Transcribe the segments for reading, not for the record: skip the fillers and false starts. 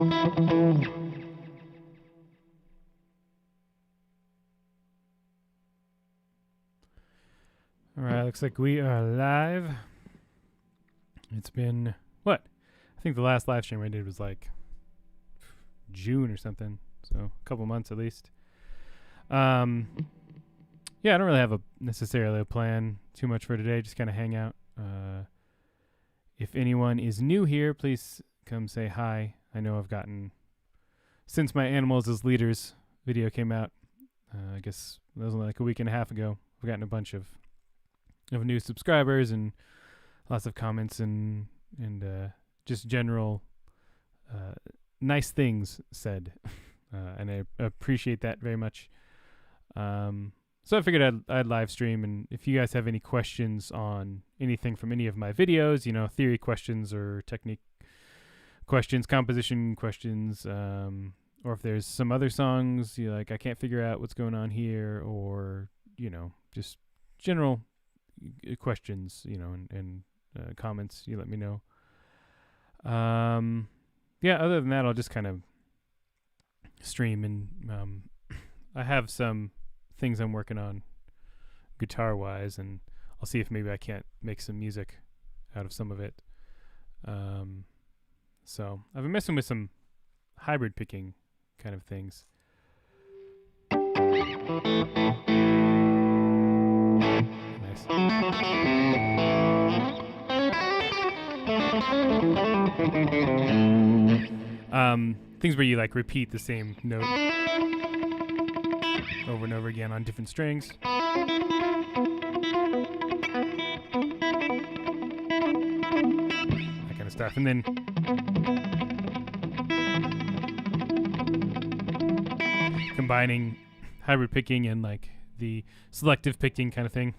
Alright, looks like we are live. It's been, what? I think the last live stream I did was like June or something. So a couple months at least. Yeah, I don't really have necessarily a plan too much for today. Just kind of hang out. If anyone is new here, please come say hi. I know I've gotten, since my Animals as Leaders video came out, I guess that was like a week and a half ago, I've gotten a bunch of new subscribers and lots of comments and just general nice things said. And I appreciate that very much. So I figured I'd live stream, and if you guys have any questions on anything from any of my videos, you know, theory questions or technique questions, composition questions, or if there's some other songs you like, I can't figure out what's going on here, or, you know, just general questions, you know, and comments, you let me know. Yeah, other than that, I'll just kind of stream, and I have some things I'm working on guitar wise, and I'll see if maybe I can't make some music out of some of it. So I've been messing with some hybrid picking kind of things. Nice. Things where you like repeat the same note over and over again on different strings. That kind of stuff. And then combining hybrid picking and like the selective picking kind of thing.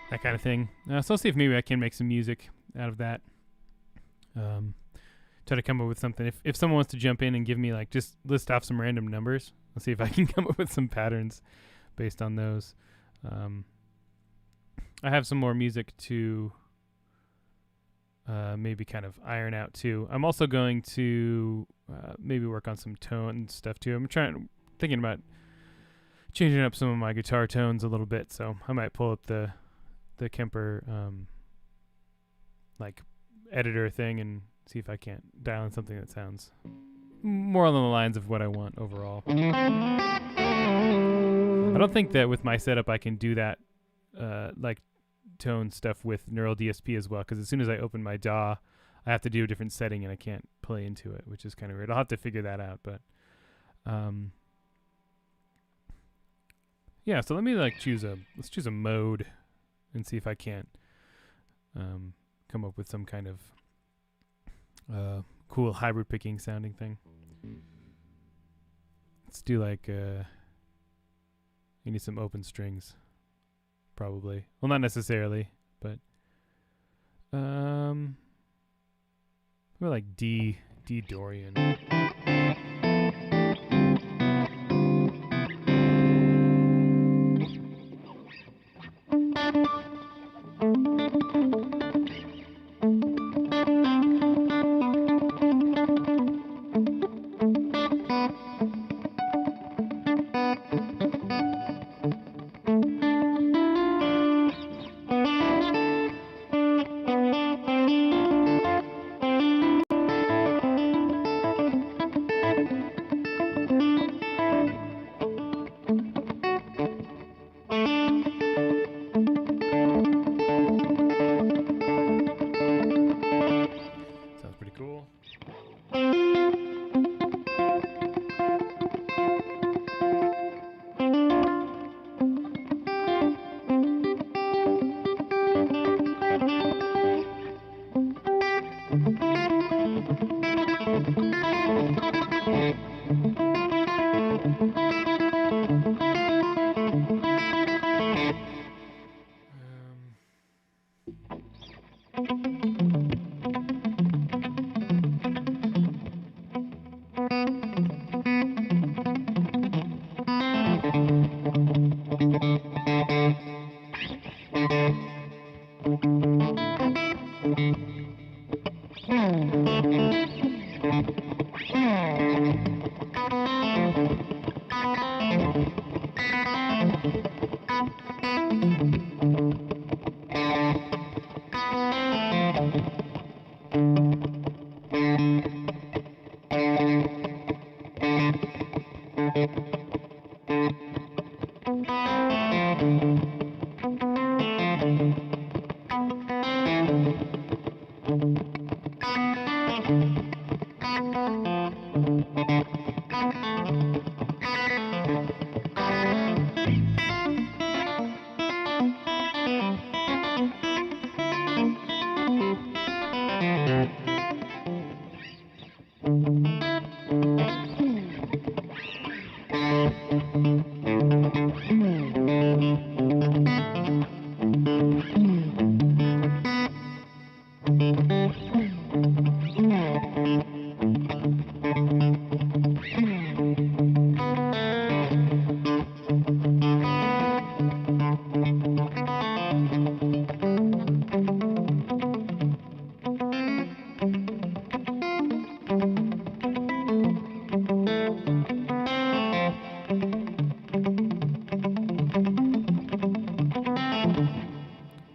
That kind of thing. So I'll see if maybe I can make some music out of that. Try to come up with something. If someone wants to jump in and give me like, just list off some random numbers, I'll see if I can come up with some patterns based on those. I have some more music to maybe kind of iron out too. I'm also going to maybe work on some tone stuff too. I'm thinking about changing up some of my guitar tones a little bit, so I might pull up the Kemper like editor thing and see if I can't dial in something that sounds more along the lines of what I want overall. I don't think that with my setup I can do that like tone stuff with Neural DSP as well, because as soon as I open my DAW, I have to do a different setting and I can't play into it, which is kind of weird. I'll have to figure that out, but yeah, so let me like let's choose a mode and see if I can't come up with some kind of cool hybrid picking sounding thing. Let's do like you need some open strings, probably. Well, not necessarily, but we're like D Dorian.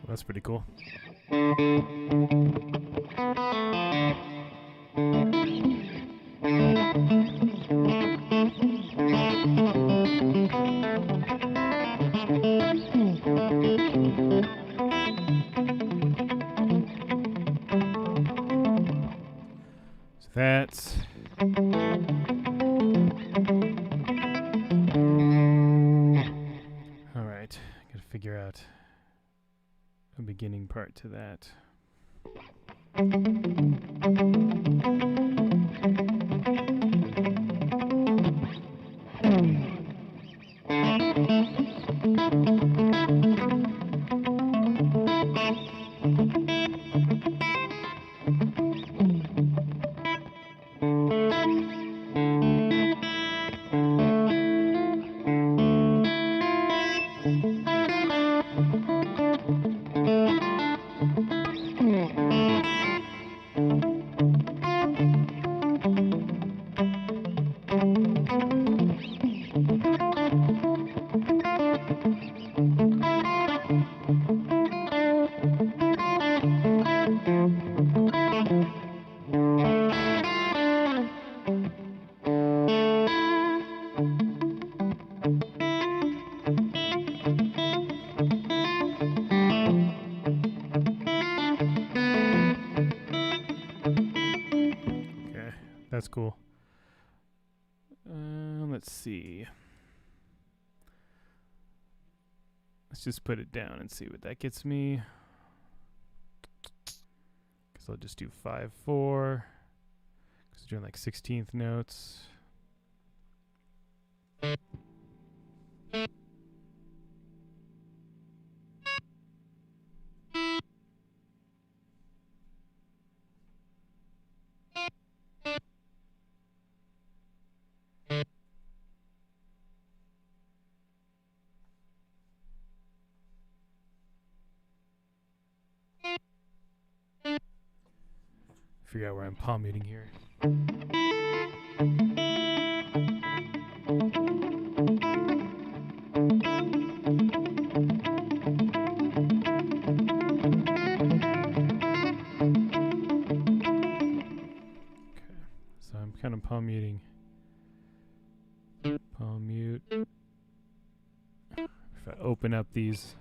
That's pretty cool. So that's all right. Gotta figure out a beginning part to that. That's cool. Let's see. Let's just put it down and see what that gets me. Because I'll just do 5/4. Because we're doing like 16th notes. Figure out where I'm palm muting here. Okay, so I'm kind of palm muting. Palm mute. If I open up these.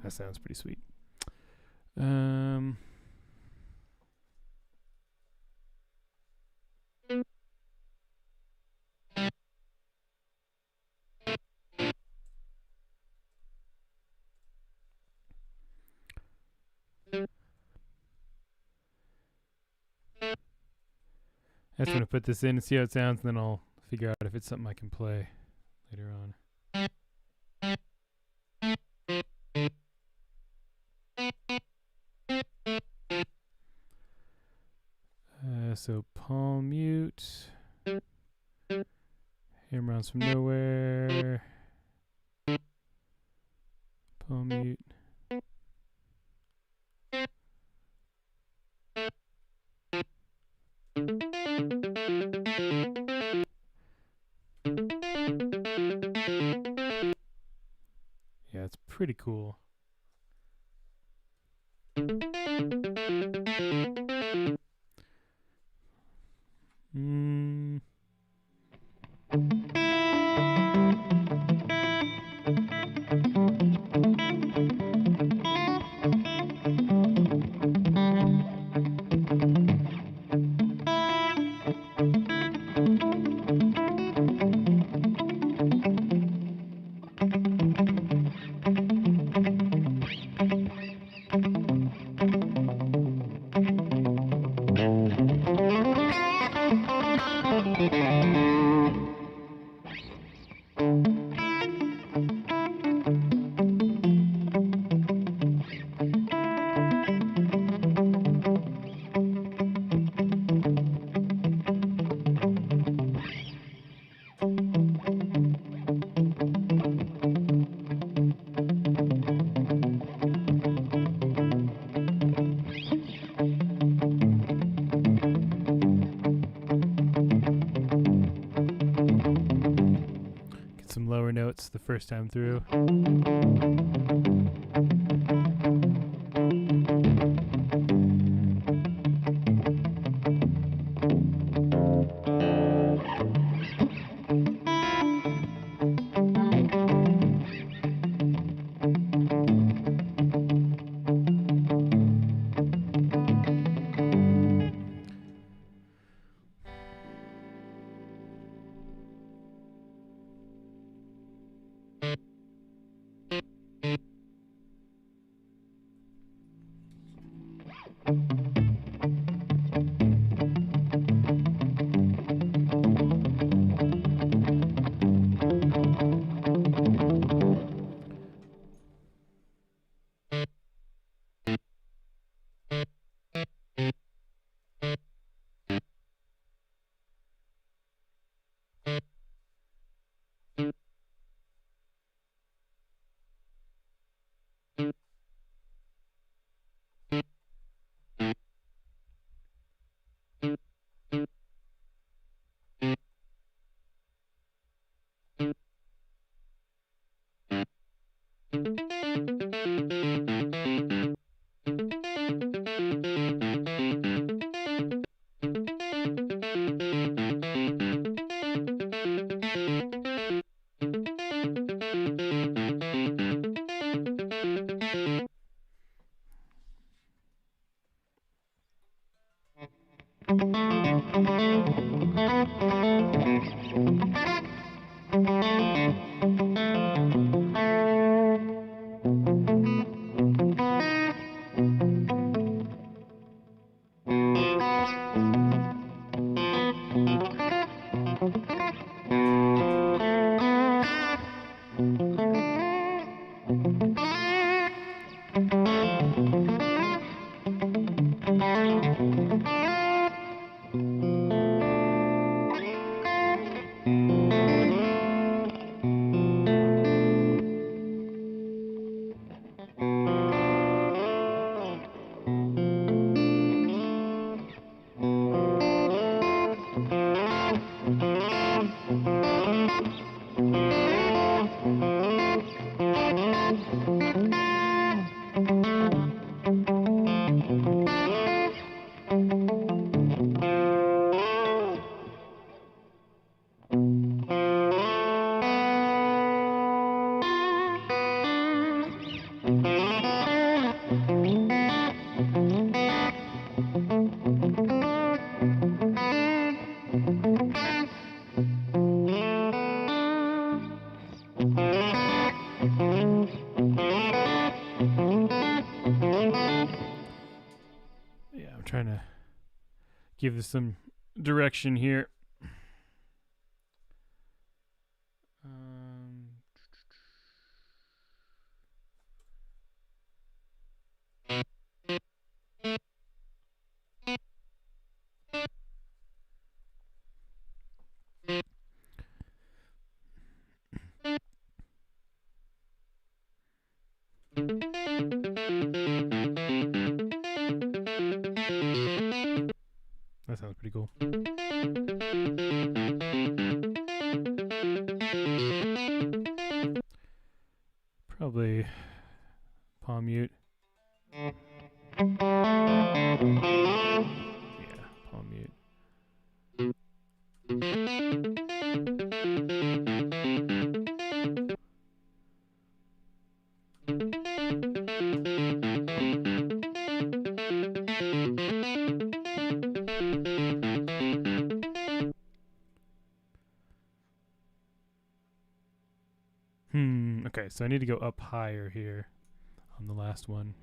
That sounds pretty sweet. I just want to put this in and see how it sounds, and then I'll figure out if it's something I can play later on. So palm mute, hammer on from nowhere, palm mute. Yeah, it's pretty cool. Some lower notes the first time through. Trying to give this some direction here. That sounds pretty cool. Probably palm mute. Yeah, palm mute. Okay, so I need to go up higher here on the last one.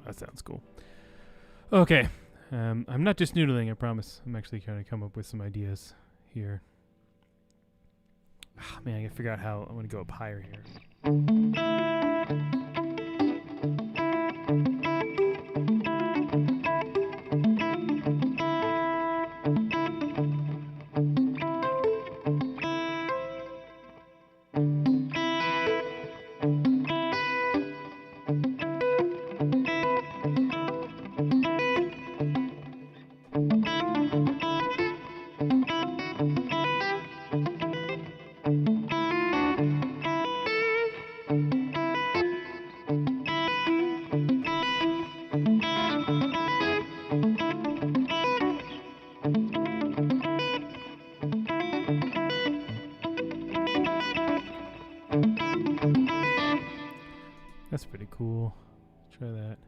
That sounds cool. Okay. I'm not just noodling, I promise. I'm actually trying to come up with some ideas here. Oh, man, I gotta figure out how I want to go up higher here. That's pretty cool. Try that.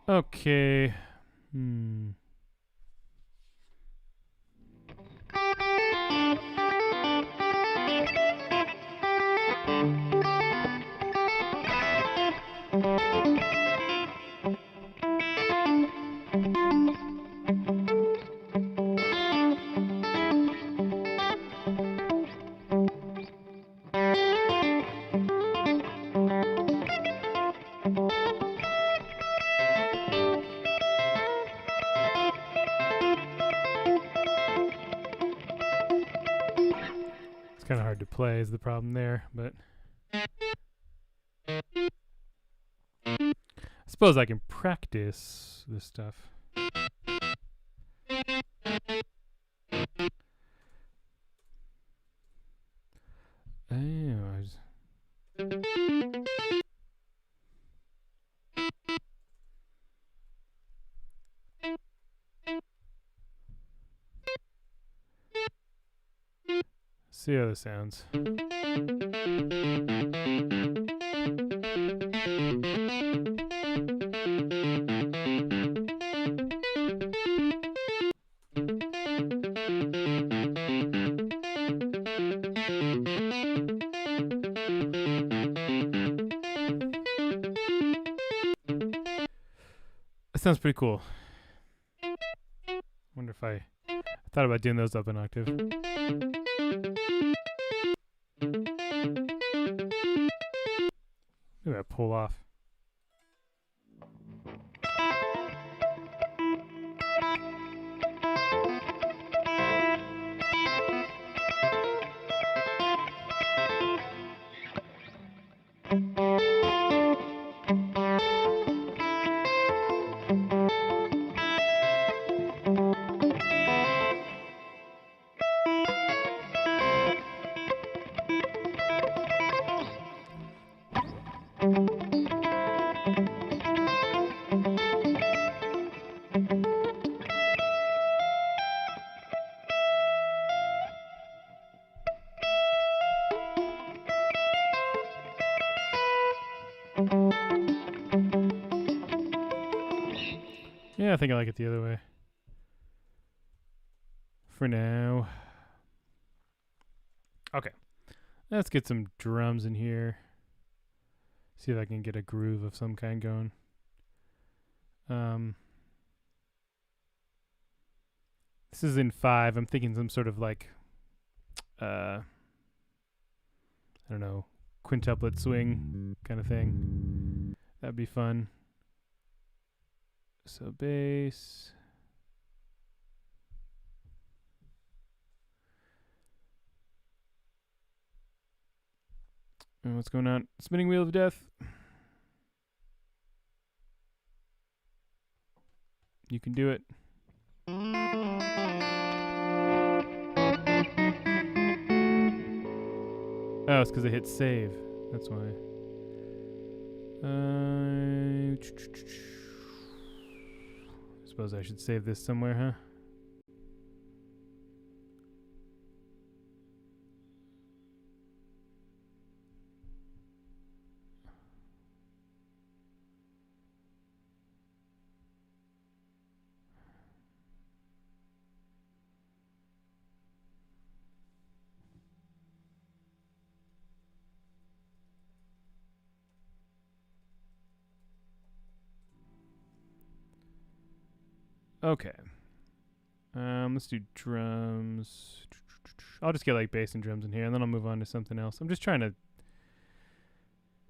Okay. play is the problem there, but I suppose I can practice this stuff. See how this sounds. That sounds pretty cool. Wonder if I thought about doing those up an octave. Maybe I pull off. Yeah, I think I like it the other way. For now. Okay. Let's get some drums in here. See if I can get a groove of some kind going. This is in 5. I'm thinking some sort of like, I don't know, quintuplet swing kind of thing. That'd be fun. So bass. And what's going on? Spinning wheel of death. You can do it. Oh, it's because I hit save. That's why. Suppose I should save this somewhere, huh? Okay. Let's do drums. I'll just get like bass and drums in here, and then I'll move on to something else. I'm just trying to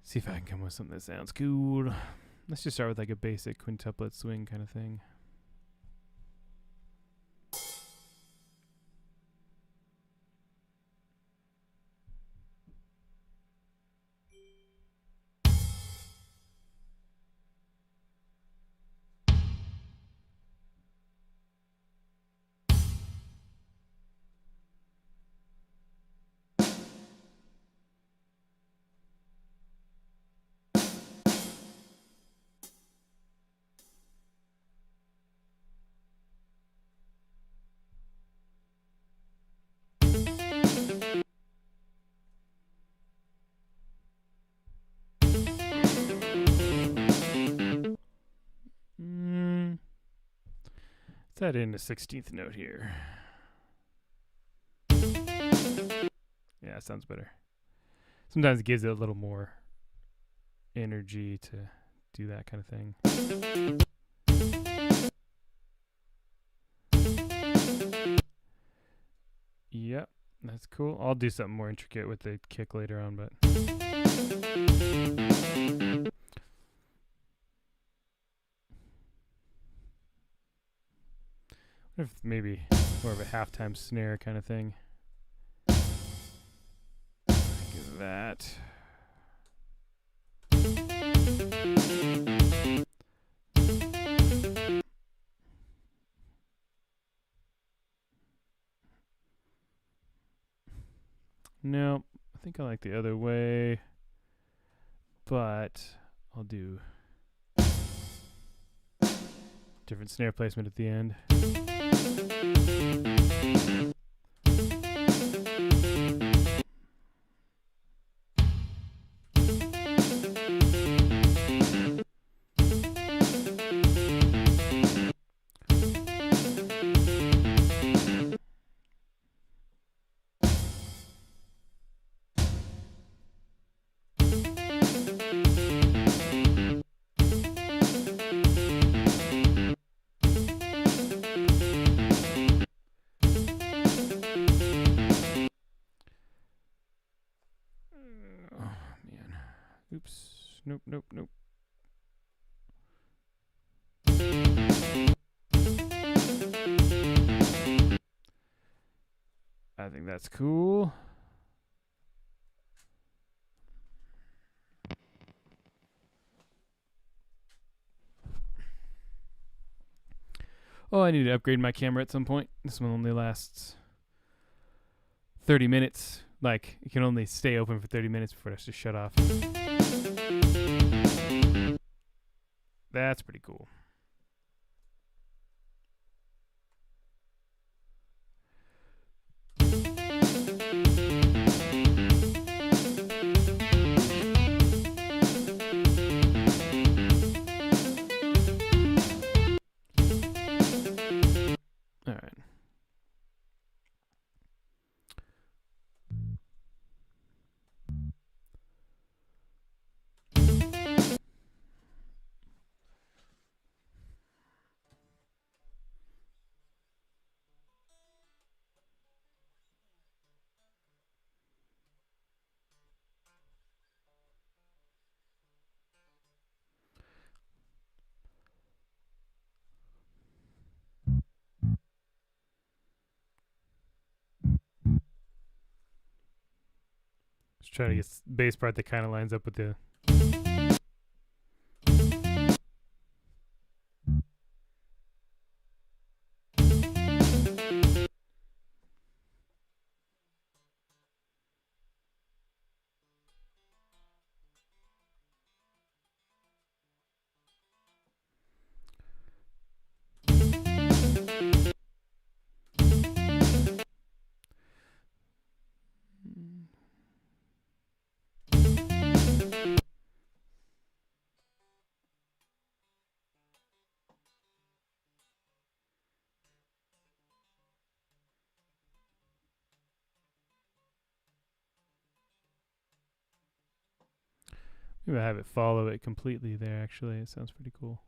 see if I can come with something that sounds cool. Let's just start with like a basic quintuplet swing kind of thing. Let's add in a 16th note here. Yeah, sounds better. Sometimes it gives it a little more energy to do that kind of thing. Yep, that's cool. I'll do something more intricate with the kick later on, but if maybe more of a halftime snare kind of thing. that. No, I think I like the other way, but I'll do different snare placement at the end. Oops. Nope, nope, nope. I think that's cool. Oh, I need to upgrade my camera at some point. This one only lasts 30 minutes. Like, it can only stay open for 30 minutes before it has to shut off. That's pretty cool. All right. Just trying to get bass part that kind of lines up with the. Maybe I have it follow it completely there, actually. It sounds pretty cool.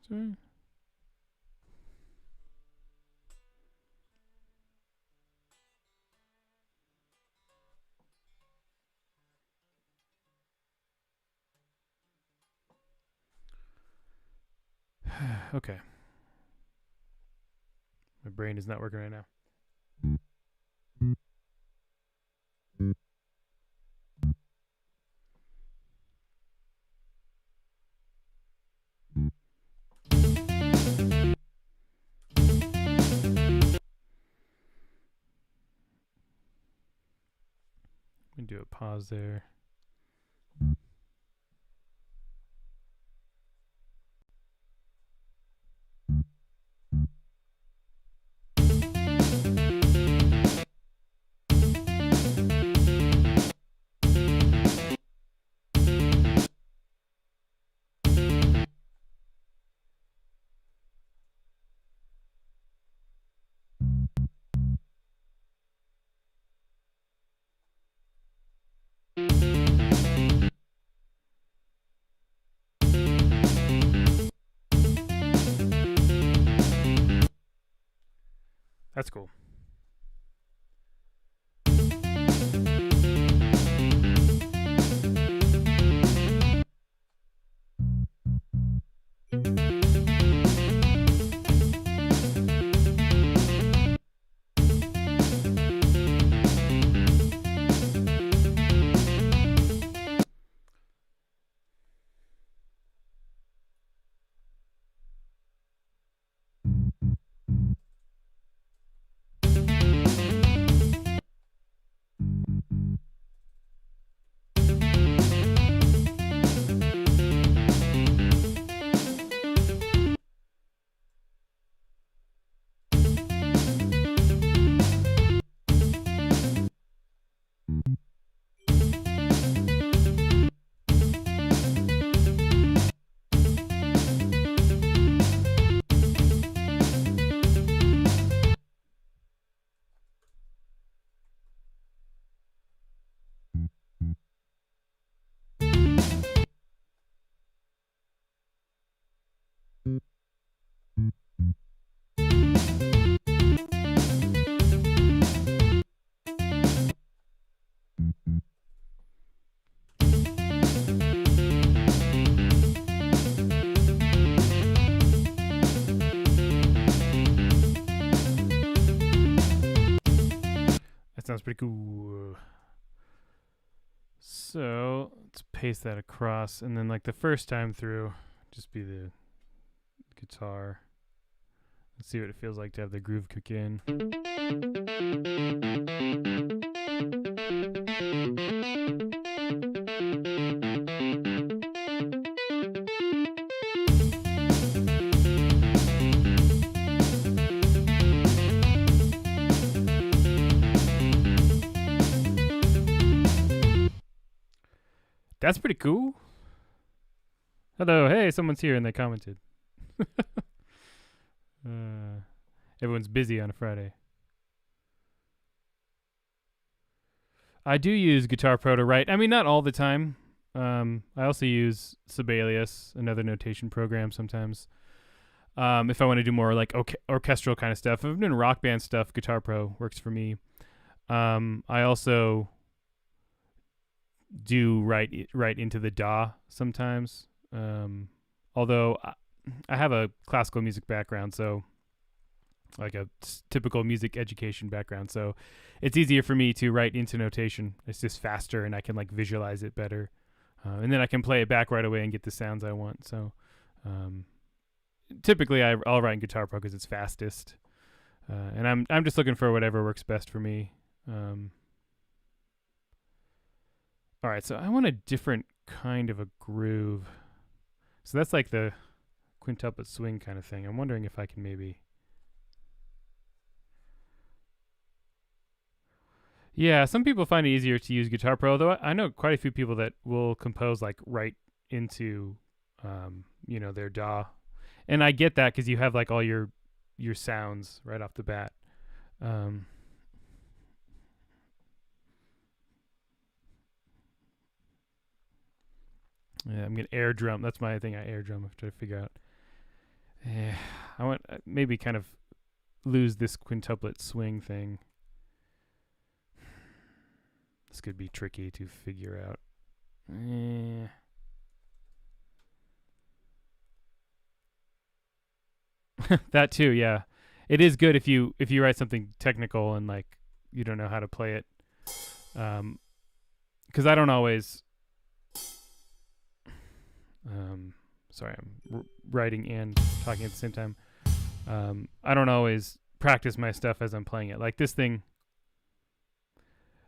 Sorry. Okay. My brain is not working right now. Let me do a pause there. That's cool. Sounds pretty cool. So let's paste that across, and then like the first time through, just be the guitar. Let's see what it feels like to have the groove kick in. That's pretty cool. Hello, hey, someone's here and they commented. Everyone's busy on a Friday. I do use Guitar Pro to write. I mean, not all the time. I also use Sibelius, another notation program sometimes. If I want to do more like orchestral kind of stuff. If I'm doing rock band stuff, Guitar Pro works for me. I also do write into the DAW sometimes. Although I have a classical music background, so like a typical music education background, so it's easier for me to write into notation. It's just faster, and I can like visualize it better, and then I can play it back right away and get the sounds I want. So typically I'll write in Guitar Pro because it's fastest, and I'm just looking for whatever works best for me. All right, so I want a different kind of a groove. So that's like the quintuplet swing kind of thing. I'm wondering if I can maybe... Yeah, some people find it easier to use Guitar Pro, though I know quite a few people that will compose like right into, their DAW. And I get that because you have like all your sounds right off the bat. Yeah, I'm gonna air drum. That's my thing. I air drum. I'm trying to figure out. Yeah, I want maybe kind of lose this quintuplet swing thing. This could be tricky to figure out. That too, yeah. It is good if you write something technical and like you don't know how to play it. Because I don't always. Sorry, I'm writing and talking at the same time. I don't always practice my stuff as I'm playing it. Like this thing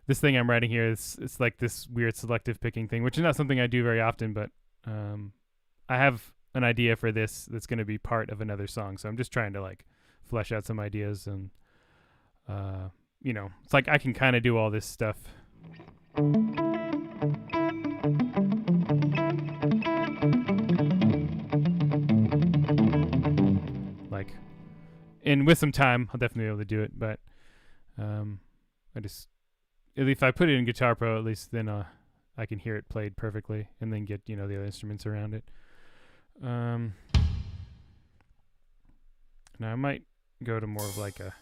I'm writing here is it's like this weird selective picking thing, which is not something I do very often, but I have an idea for this that's going to be part of another song. So I'm just trying to like flesh out some ideas, and it's like I can kind of do all this stuff. Like, and with some time, I'll definitely be able to do it. But if I put it in Guitar Pro, at least then I can hear it played perfectly, and then get the other instruments around it. Now I might go to more of like a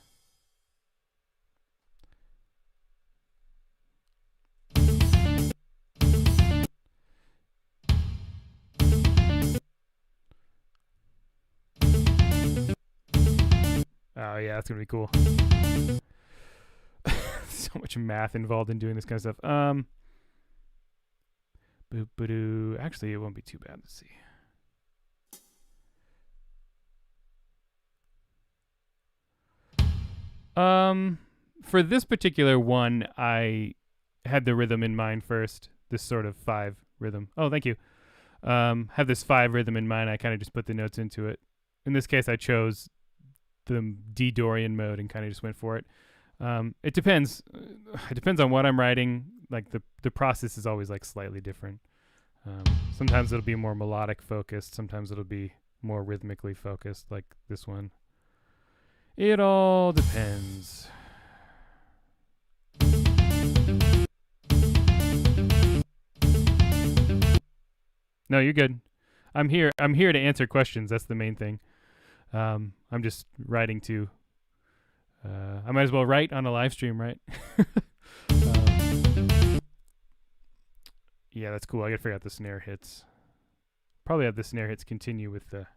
Oh yeah, that's gonna be cool. So much math involved in doing this kind of stuff. Boop-a-doo. Actually, it won't be too bad. Let's see. For this particular one, I had the rhythm in mind first. This sort of 5 rhythm. Oh, thank you. Have this 5 rhythm in mind. I kind of just put the notes into it. In this case, I chose the D Dorian mode and kind of just went for it. It depends. It depends on what I'm writing. Like the process is always like slightly different. Sometimes it'll be more melodic focused. Sometimes it'll be more rhythmically focused, like this one. It all depends. No, you're good. I'm here to answer questions. That's the main thing. I'm just writing to. I might as well write on a live stream, right? Yeah, that's cool. I gotta figure out the snare hits. Probably have the snare hits continue with the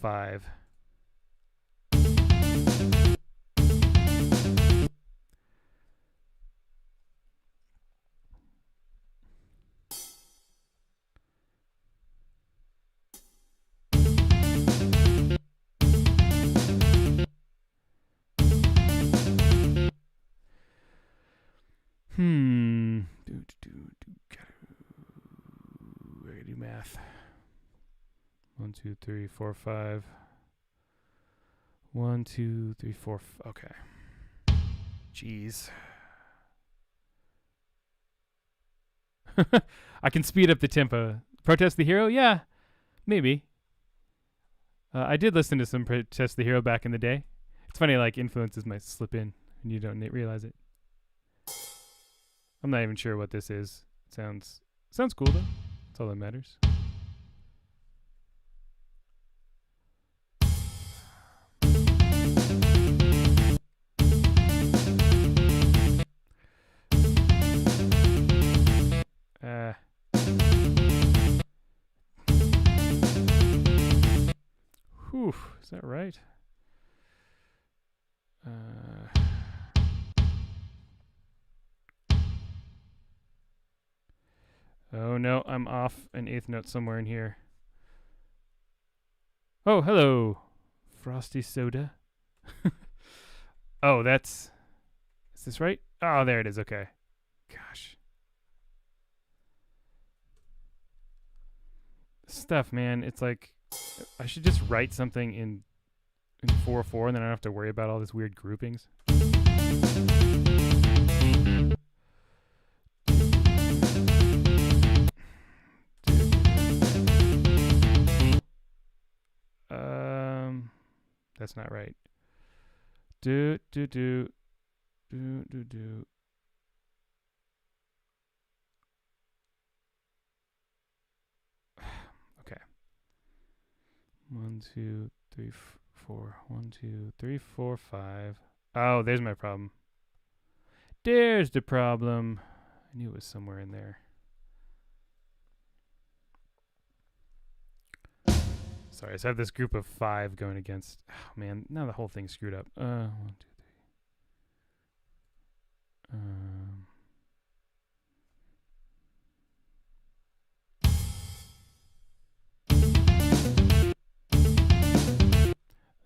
5. I gotta do math. 1, 2, 3, 4, 5. 1, 2, 3, 4. Okay. Jeez. I can speed up the tempo. Protest the Hero? Yeah, maybe. I did listen to some Protest the Hero back in the day. It's funny, like influences might slip in and you don't realize it. I'm not even sure what this is. It sounds cool though. That's all that matters. Whew, is that right? Oh no, I'm off an 8th note somewhere in here. Oh, hello, Frosty Soda. Oh, is this right? Oh, there it is. Okay. Gosh. Stuff, man. It's like I should just write something in 4/4 and then I don't have to worry about all these weird groupings. That's not right. Do. Okay. 1, 2, 3, 4. 1, 2, 3, 4, 5. Oh, there's my problem. There's the problem. I knew it was somewhere in there. Sorry, so I have this group of 5 going against. Oh man, now the whole thing's screwed up. 1, 2, 3.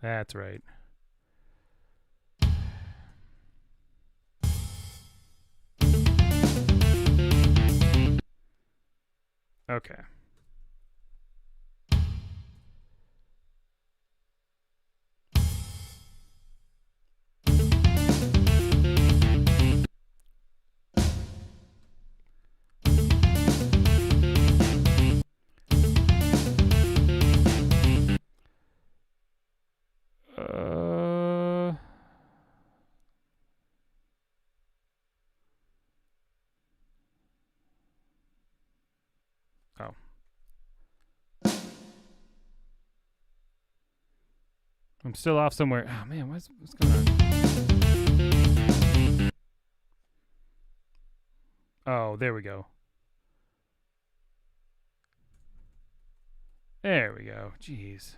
That's right. Okay. Oh. I'm still off somewhere. Oh man, what's going on? Oh, there we go. There we go. Jeez.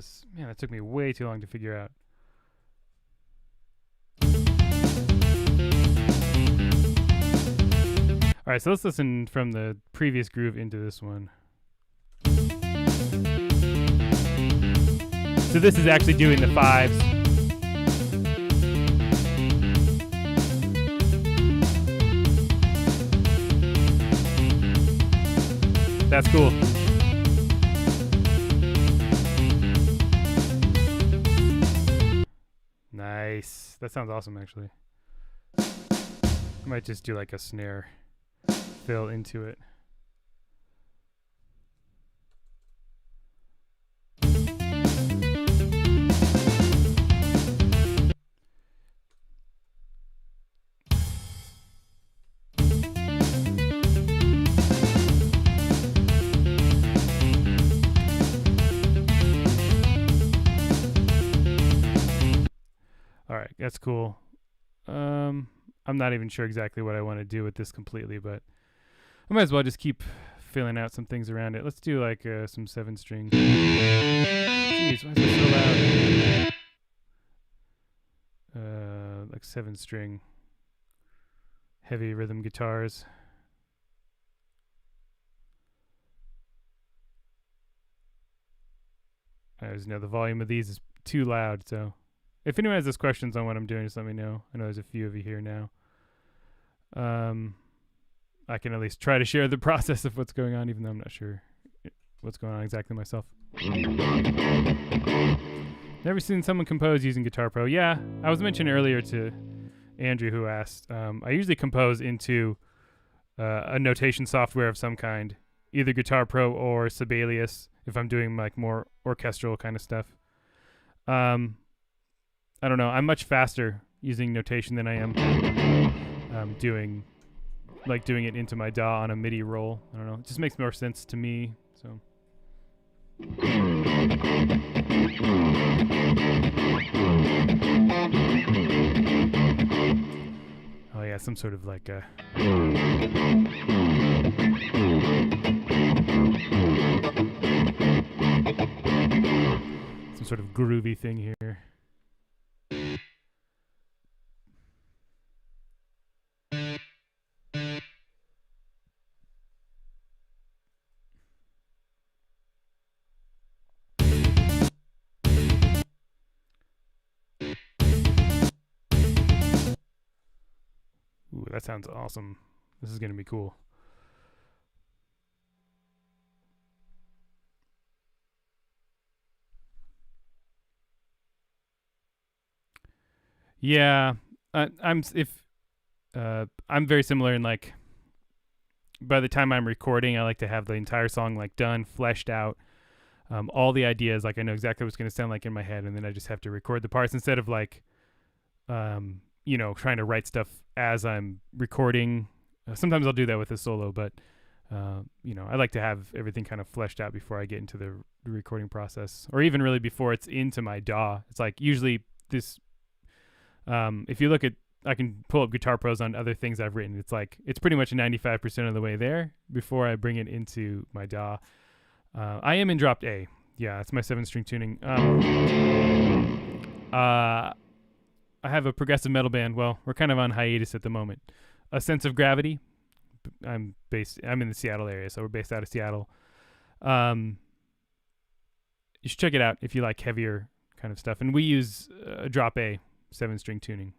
is. Man, that took me way too long to figure out. All right, so let's listen from the previous groove into this one. So this is actually doing the fives. That's cool. Nice. That sounds awesome, actually. I might just do like a snare fill into it. All right, that's cool. I'm not even sure exactly what I want to do with this completely, but I might as well just keep filling out some things around it. Let's do like some 7-string. Jeez, why is it so loud? Like 7-string heavy rhythm guitars. I just know the volume of these is too loud, so if anyone has questions on what I'm doing, just let me know. I know there's a few of you here now. I can at least try to share the process of what's going on, even though I'm not sure what's going on exactly myself. Never seen someone compose using Guitar Pro. Yeah, I was mentioning earlier to Andrew who asked. I usually compose into a notation software of some kind, either Guitar Pro or Sibelius if I'm doing like more orchestral kind of stuff. I don't know. I'm much faster using notation than I am doing it into my DAW on a MIDI roll. I don't know. It just makes more sense to me. So. Oh yeah, some sort of like a. Some sort of groovy thing here. Ooh, that sounds awesome. This is going to be cool. Yeah, I'm very similar in like by the time I'm recording, I like to have the entire song like done, fleshed out, all the ideas. Like I know exactly what it's going to sound like in my head, and then I just have to record the parts instead of like, trying to write stuff as I'm recording. Sometimes I'll do that with a solo, but I like to have everything kind of fleshed out before I get into the recording process, or even really before it's into my DAW. It's like usually this. If you look at, I can pull up Guitar Pros on other things I've written. It's like, it's pretty much 95% of the way there before I bring it into my DAW. I am in dropped A. Yeah, that's my 7-string tuning. I have a progressive metal band. Well, we're kind of on hiatus at the moment. A Sense of Gravity. I'm in the Seattle area, so we're based out of Seattle. You should check it out if you like heavier kind of stuff. And we use a drop A 7-string tuning.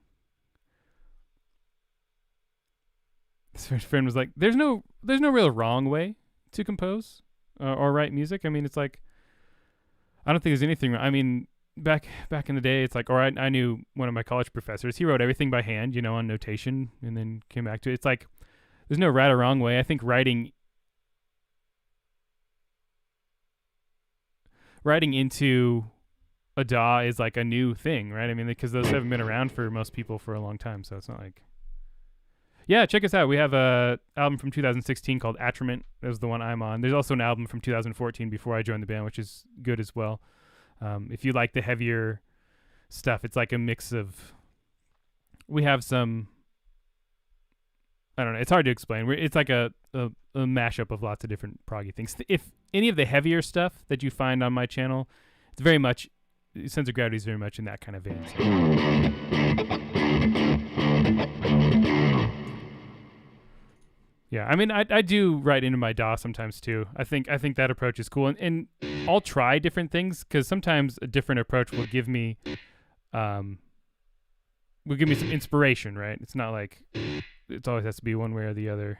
This friend was like, "There's no real wrong way to compose or write music. I mean, it's like, I don't think there's anything wrong. I mean, back in the day, it's like, or I knew one of my college professors. He wrote everything by hand, on notation, and then came back to it. It's like, there's no right or wrong way. I think writing into a DAW is like a new thing, right? I mean, because those haven't been around for most people for a long time, so it's not like. Yeah, check us out. We have a album from 2016 called Attrament. That was the one I'm on. There's also an album from 2014 before I joined the band, which is good as well. If you like the heavier stuff, it's like a mix of. We have some. I don't know. It's hard to explain. It's like a mashup of lots of different proggy things. If any of the heavier stuff that you find on my channel, it's very much, sense of gravity is very much in that kind of vein. So. Yeah, I mean, I do write into my DAW sometimes too. I think that approach is cool, and I'll try different things because sometimes a different approach will give me some inspiration, right? It's not like it always has to be one way or the other.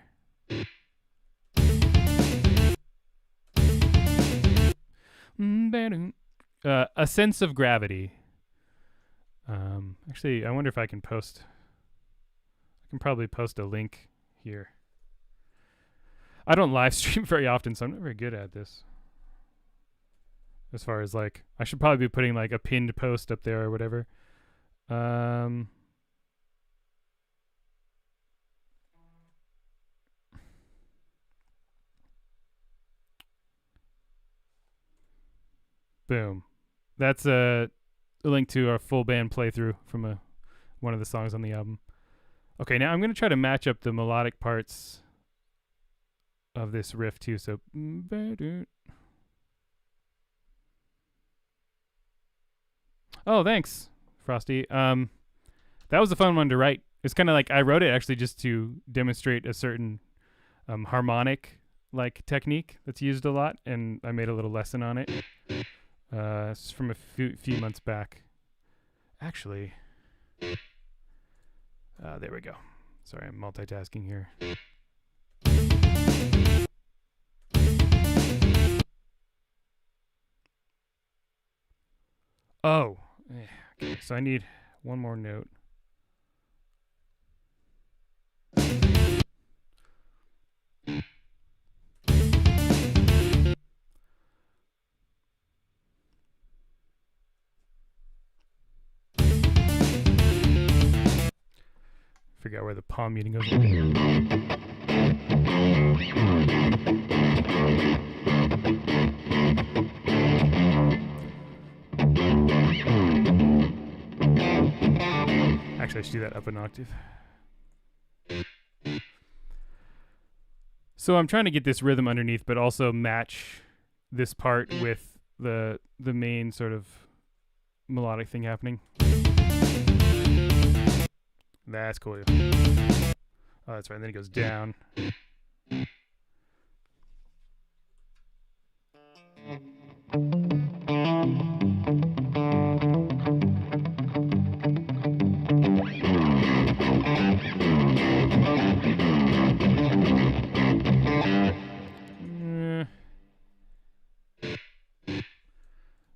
A sense of gravity. Actually, I wonder if I can post. I can probably post a link here. I don't live stream very often, so I'm not very good at this. As far as like, I should probably be putting like a pinned post up there or whatever. Boom. That's a link to our full band playthrough from one of the songs on the album. Okay, now I'm going to try to match up the melodic parts of this riff too. So, oh, thanks, Frosty. That was a fun one to write. It's kind of like I wrote it actually just to demonstrate a certain harmonic like technique that's used a lot, and I made a little lesson on it. It's from a few months back. Actually, there we go. Sorry, I'm multitasking here. Oh, okay. So I need one more note. Figure out where the palm muting goes. Actually, I should do that up an octave. So I'm trying to get this rhythm underneath, but also match this part with the main sort of melodic thing happening. That's cool. Oh, that's right. And then it goes down.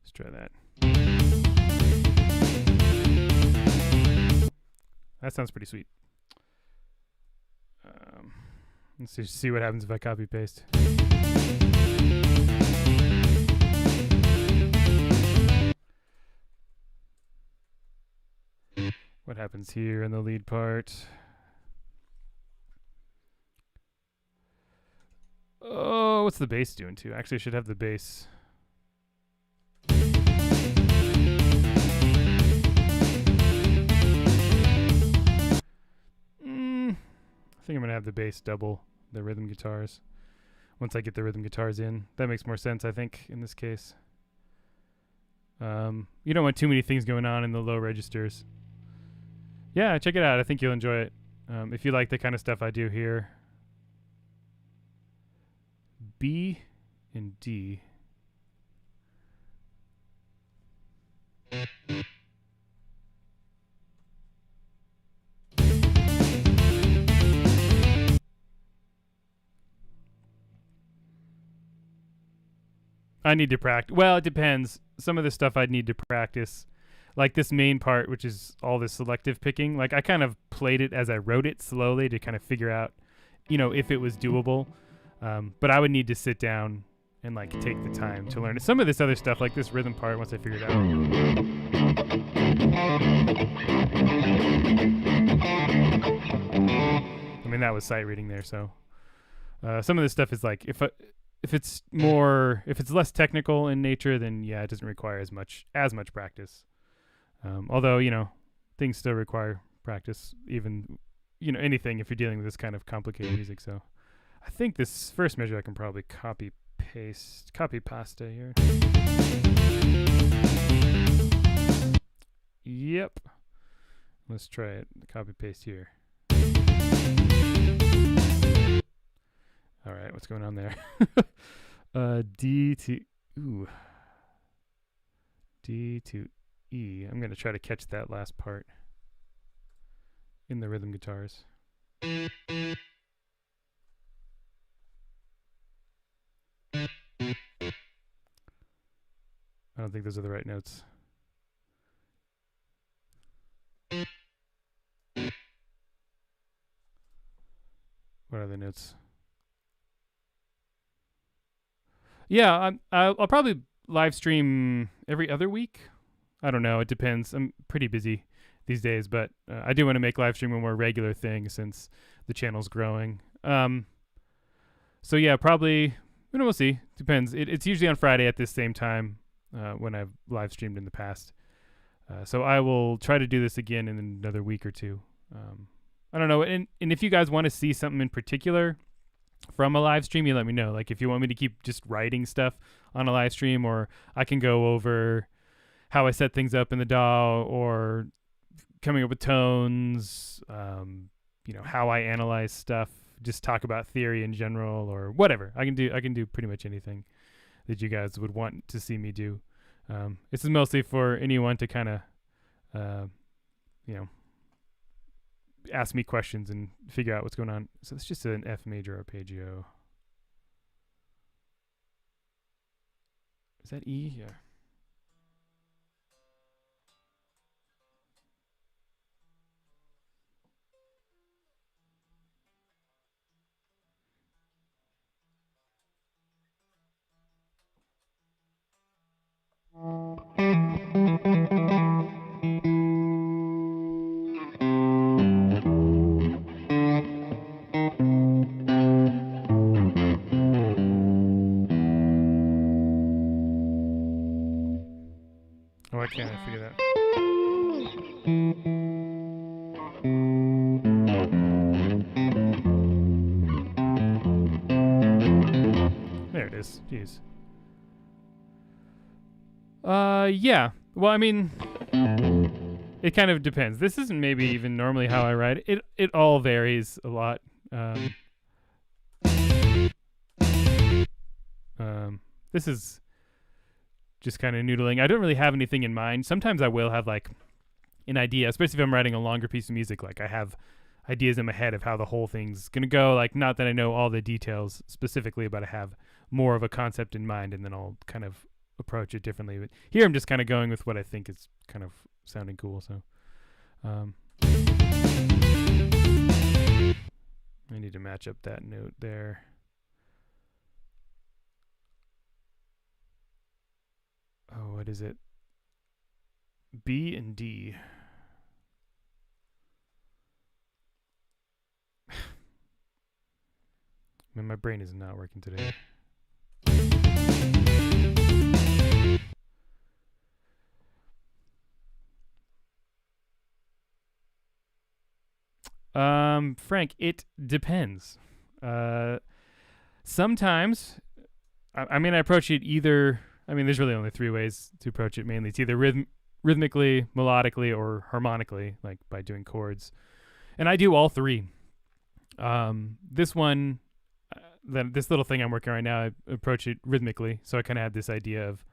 Let's try that. That sounds pretty sweet. Let's see what happens if I copy paste. What happens here in the lead part? Oh, what's the bass doing too? Actually, I should have the bass. I think I'm going to have the bass double the rhythm guitars once I get the rhythm guitars in. That makes more sense, I think, in this case. You don't want too many things going on in the low registers. Yeah, check it out. I think you'll enjoy it. If you like the kind of stuff I do here. B and D. I need to practice. Well, it depends. Some of the stuff I'd need to practice. Like this main part, which is all this selective picking. Like I kind of played it as I wrote it slowly to kind of figure out, if it was doable. But I would need to sit down and like take the time to learn it. Some of this other stuff, like this rhythm part, once I figure it out. I mean, that was sight reading there. So some of this stuff is like, if it's less technical in nature, then yeah, it doesn't require as much practice. Although, things still require practice, even, anything if you're dealing with this kind of complicated music. So I think this first measure I can probably copy copy pasta here. Yep. Let's try it. Copy paste here. All right, what's going on there? D to E. I'm going to try to catch that last part in the rhythm guitars. I don't think those are the right notes. What are the notes? Yeah, I'll probably live stream every other week. I don't know. It depends. I'm pretty busy these days, but I do want to make live stream a more regular thing since the channel's growing. So yeah, probably, we'll see. Depends. It's usually on Friday at this same time when I've live streamed in the past. So I will try to do this again in another week or two. I don't know. And if you guys want to see something in particular from a live stream, you let me know. Like if you want me to keep just writing stuff on a live stream, or I can go over how I set things up in the DAW, or coming up with tones, how I analyze stuff, just talk about theory in general, or whatever. I can do pretty much anything that you guys would want to see me do. This is mostly for anyone to kind of, ask me questions and figure out what's going on. So it's just an F major arpeggio. Is that E? Yeah. Why can't I figure that? There it is. Jeez. Yeah. Well, I mean, it kind of depends. This isn't maybe even normally how I write. It all varies a lot. This is just kind of noodling. I don't really have anything in mind. Sometimes I will have like an idea, especially if I'm writing a longer piece of music. Like I have ideas in my head of how the whole thing's gonna go. Like not that I know all the details specifically, but I have more of a concept in mind, and then I'll kind of approach it differently. But here I'm just kind of going with what I think is kind of sounding cool. So I need to match up that note there. Oh, what is it? B and D. Man, my brain is not working today. Frank, it depends. Sometimes, I mean, I approach it either. I mean, there's really only three ways to approach it mainly. It's either rhythmically, melodically, or harmonically, like by doing chords. And I do all three. This one, this little thing I'm working on right now, I approach it rhythmically. So I kind of had this idea of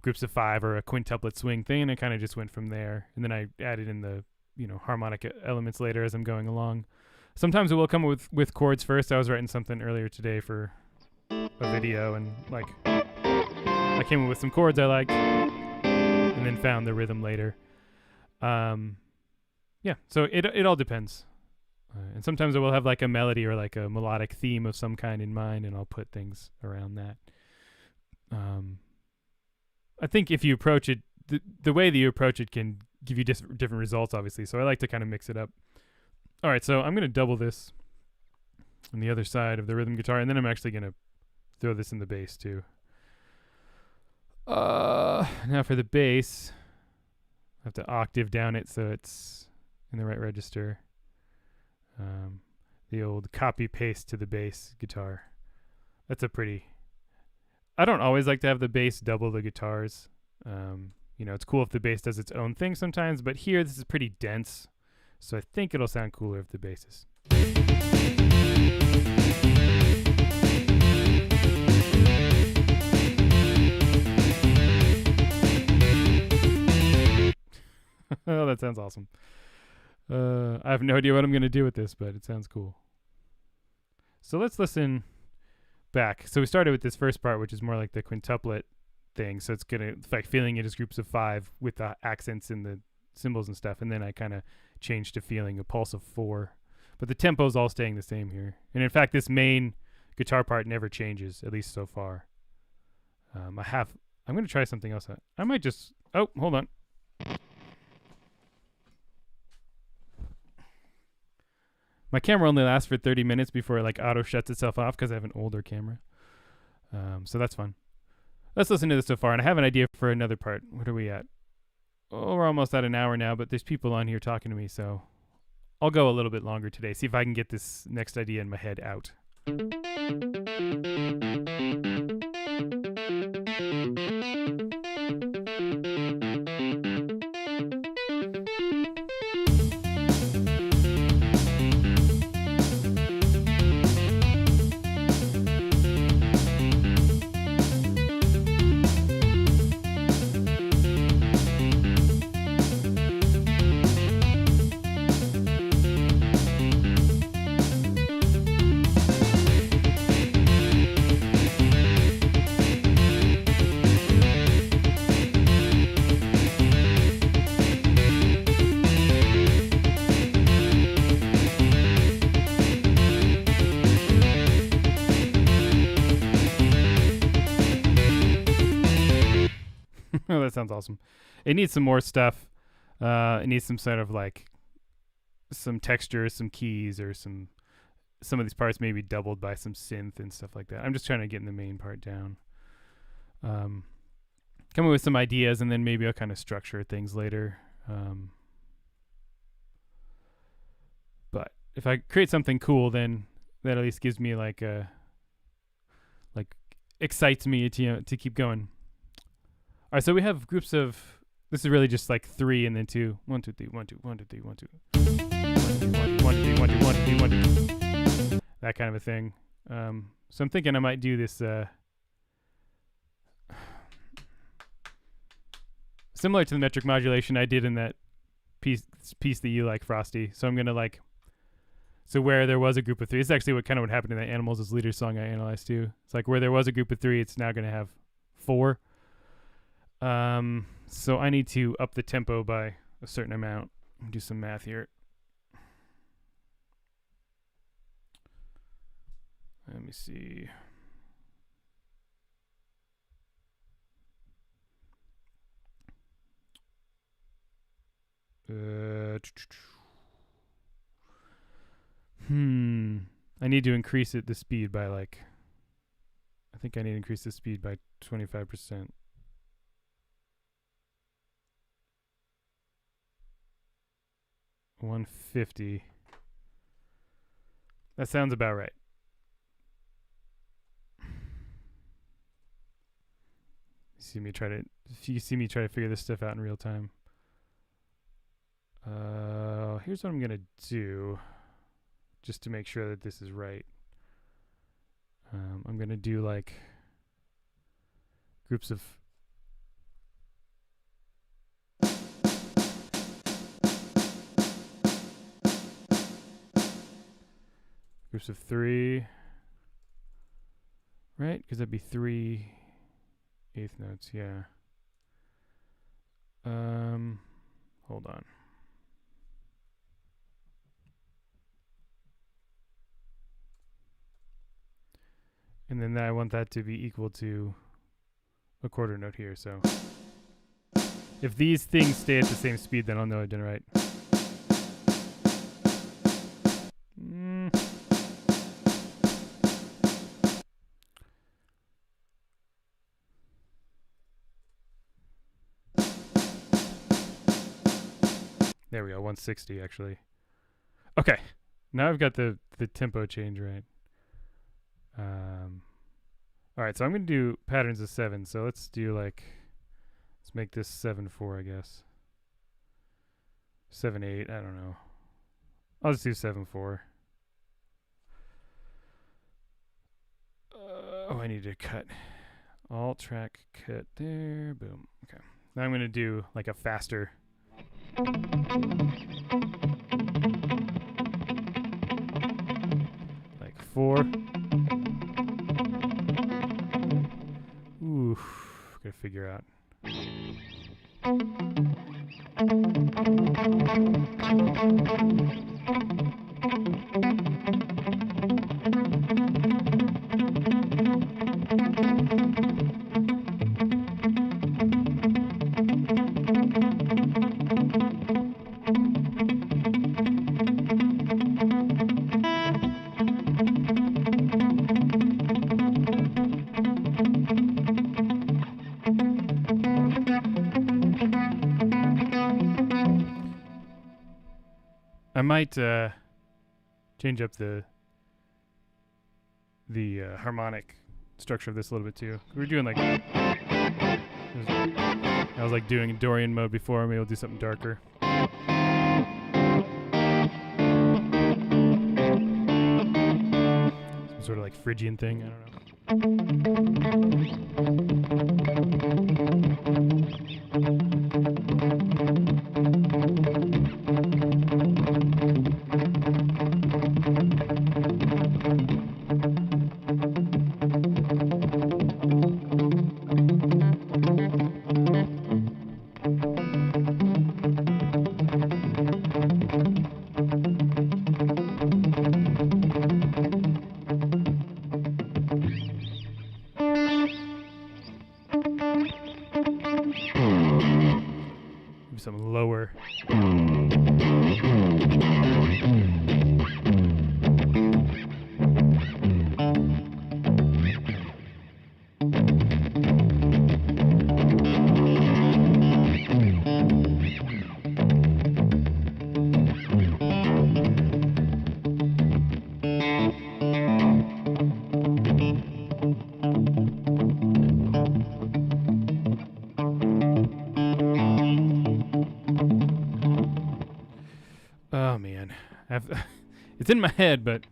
groups of five or a quintuplet swing thing, and I kind of just went from there. And then I added in the harmonic elements later as I'm going along. Sometimes it will come with chords first. I was writing something earlier today for a video, and like I came up with some chords I liked, and then found the rhythm later. Yeah, so it all depends. And sometimes I will have like a melody or like a melodic theme of some kind in mind, and I'll put things around that. I think if you approach it, the way that you approach it can give you different results, obviously. So I like to kind of mix it up. All right, so I'm going to double this on the other side of the rhythm guitar, and then I'm actually going to throw this in the bass too. Now for the bass, I have to octave down it so it's in the right register. The old copy paste to the bass guitar. That's a pretty I don't always like to have the bass double the guitars. It's cool if the bass does its own thing sometimes, but here this is pretty dense, so I think it'll sound cooler if the bass is. Oh, that sounds awesome. I have no idea what I'm going to do with this, but it sounds cool. So let's listen back. So we started with this first part, which is more like the quintuplet thing. So it's like feeling it as groups of 5 with the accents and the cymbals and stuff. And then I kind of changed to feeling a pulse of 4. But the tempo's all staying the same here. And in fact, this main guitar part never changes, at least so far. I'm going to try something else. I might just, hold on. My camera only lasts for 30 minutes before it like auto shuts itself off because I have an older camera. So that's fun. Let's listen to this so far. And I have an idea for another part. What are we at? Oh, we're almost at an hour now, but there's people on here talking to me. So I'll go a little bit longer today. See if I can get this next idea in my head out. Oh, that sounds awesome. It needs some more stuff. It needs some sort of like some texture, some keys, or some of these parts maybe doubled by some synth and stuff like that. I'm just trying to get in the main part down. Come up with some ideas, and then maybe I'll kind of structure things later. But if I create something cool, then that at least gives me like excites me to keep going. All right, so we have groups of. This is really just like 3 and then 2. 1, 2, 3, 1, 2, 1, 2, 3, 1, 2. 1, 2, 1, 2, 1, 2, 1, 2, 1, 2. That kind of a thing. So I'm thinking I might do this similar to the metric modulation I did in that piece that you like, Frosty. So I'm gonna like. So where there was a group of 3, it's actually what happened in that Animals as Leaders song I analyzed too. It's like where there was a group of 3, it's now gonna have 4. So I need to up the tempo by a certain amount. Do some math here. Let me see. I need to increase the speed by like. I think I need to increase the speed by 25%. $150. That sounds about right. If you see me try to figure this stuff out in real time. Here's what I'm gonna do, just to make sure that this is right. I'm gonna do like groups of. Groups of 3, right? Because that'd be 3 eighth notes, yeah. Hold on. And then I want that to be equal to a quarter note here, so. If these things stay at the same speed, then I'll know I've done it right. There we go, 160 actually. Okay, now I've got the tempo change right. All right, so I'm going to do patterns of 7. So let's do like, let's make this 7/4, I guess. 7/8, I don't know. I'll just do 7/4. Oh, I need to cut. Alt track cut there. Boom. Okay. Now I'm going to do like a faster. Like 4. Ooh. Gotta figure out. I might change up the harmonic structure of this a little bit too. We were doing like I was like doing Dorian mode before. Maybe we'll do something darker. Some sort of like Phrygian thing. I don't know. Some lower. Oh man, it's in my head, but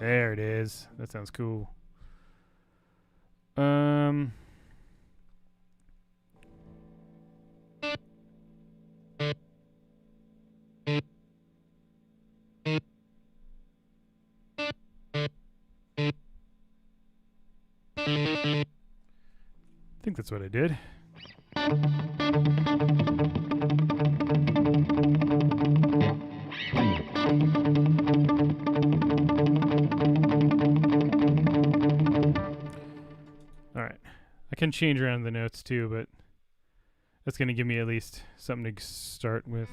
there it is. That sounds cool. I think that's what I did. Alright. I can change around the notes too, but that's going to give me at least something to start with.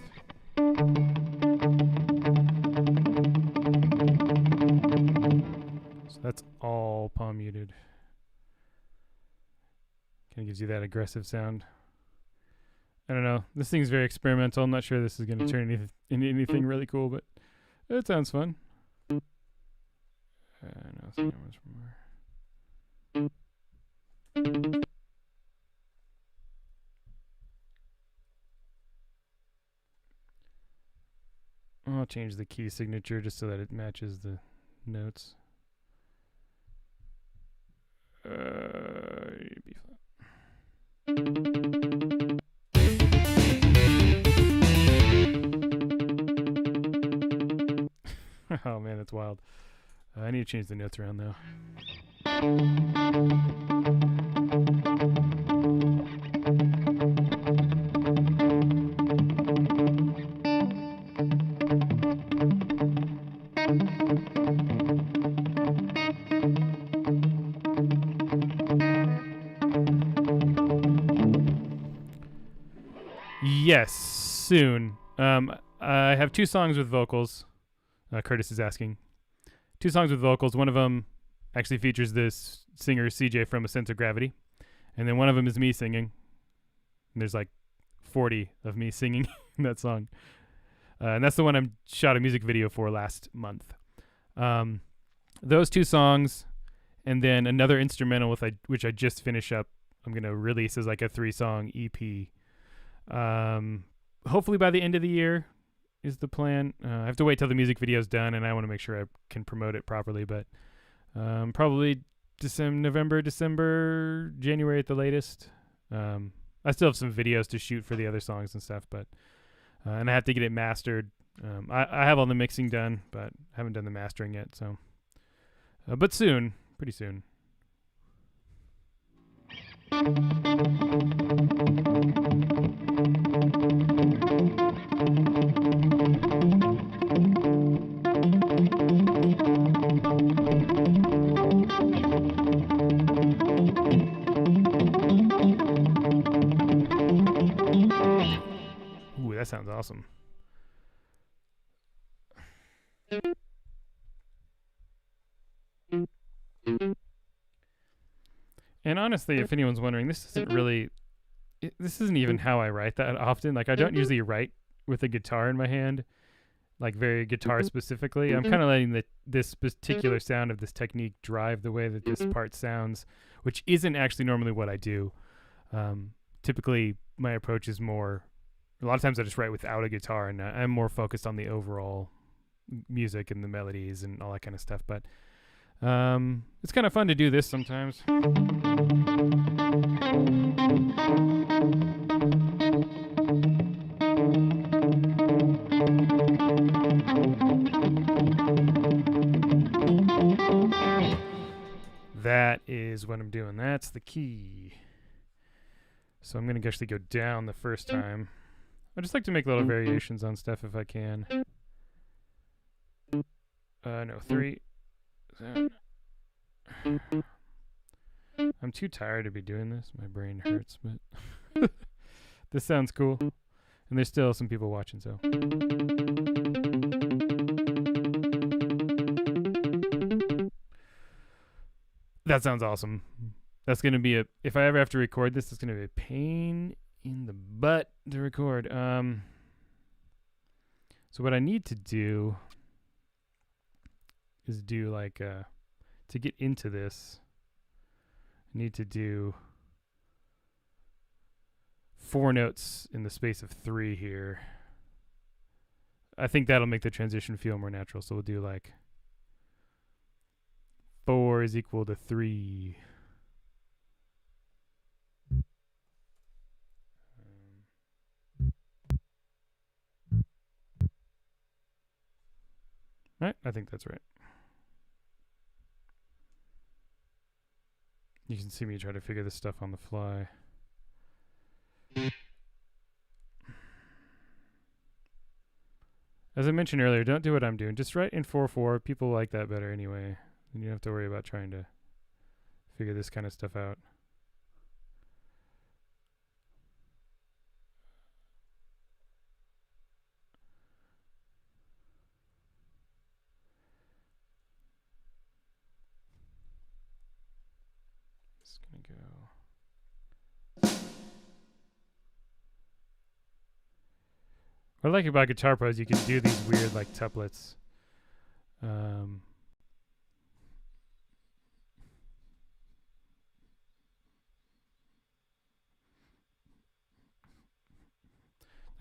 So that's all palm muted. Kind of gives you that aggressive sound. I don't know. This thing's very experimental. I'm not sure this is going to turn into anything really cool, but it sounds fun. No, Snare was from where? I'll change the key signature just so that it matches the notes. B flat. Oh man, that's wild. I need to change the notes around though. Yes, soon. I have 2 songs with vocals. Curtis is asking. 2 songs with vocals. One of them actually features this singer CJ from A Sense of Gravity, and then one of them is me singing. And there's like 40 of me singing in that song, and that's the one I shot a music video for last month. Those 2 songs, and then another instrumental which I just finished up. I'm gonna release as like a 3-song EP. Hopefully by the end of the year is the plan. I have to wait till the music video's done, and I want to make sure I can promote it properly, but probably November, December, January at the latest. I still have some videos to shoot for the other songs and stuff, but and I have to get it mastered. I have all the mixing done, but haven't done the mastering yet, so but soon, pretty soon. Ooh, that sounds awesome. And honestly, if anyone's wondering, this isn't even how I write that often. Like, I don't usually write with a guitar in my hand, like very guitar specifically. I'm kind of letting this particular sound of this technique drive the way that this part sounds, which isn't actually normally what I do. Typically, my approach is more, a lot of times I just write without a guitar, and I'm more focused on the overall music and the melodies and all that kind of stuff. But it's kind of fun to do this sometimes. That is what I'm doing. That's the key. So I'm going to actually go down the first time. I just like to make little variations on stuff if I can. No, 3. I'm too tired to be doing this. My brain hurts, but this sounds cool. And there's still some people watching, so. That sounds awesome. That's going to be if I ever have to record this, it's going to be a pain in the butt to record. So what I need to do is do like, to get into this, I need to do 4 notes in the space of 3 here. I think that'll make the transition feel more natural. So we'll do like 4 is equal to 3. Right? I think that's right. You can see me try to figure this stuff on the fly. As I mentioned earlier, don't do what I'm doing. Just write in 4/4. People like that better anyway. And you don't have to worry about trying to figure this kind of stuff out. Just gonna go. What I like about Guitar Pro is you can do these weird like tuplets. I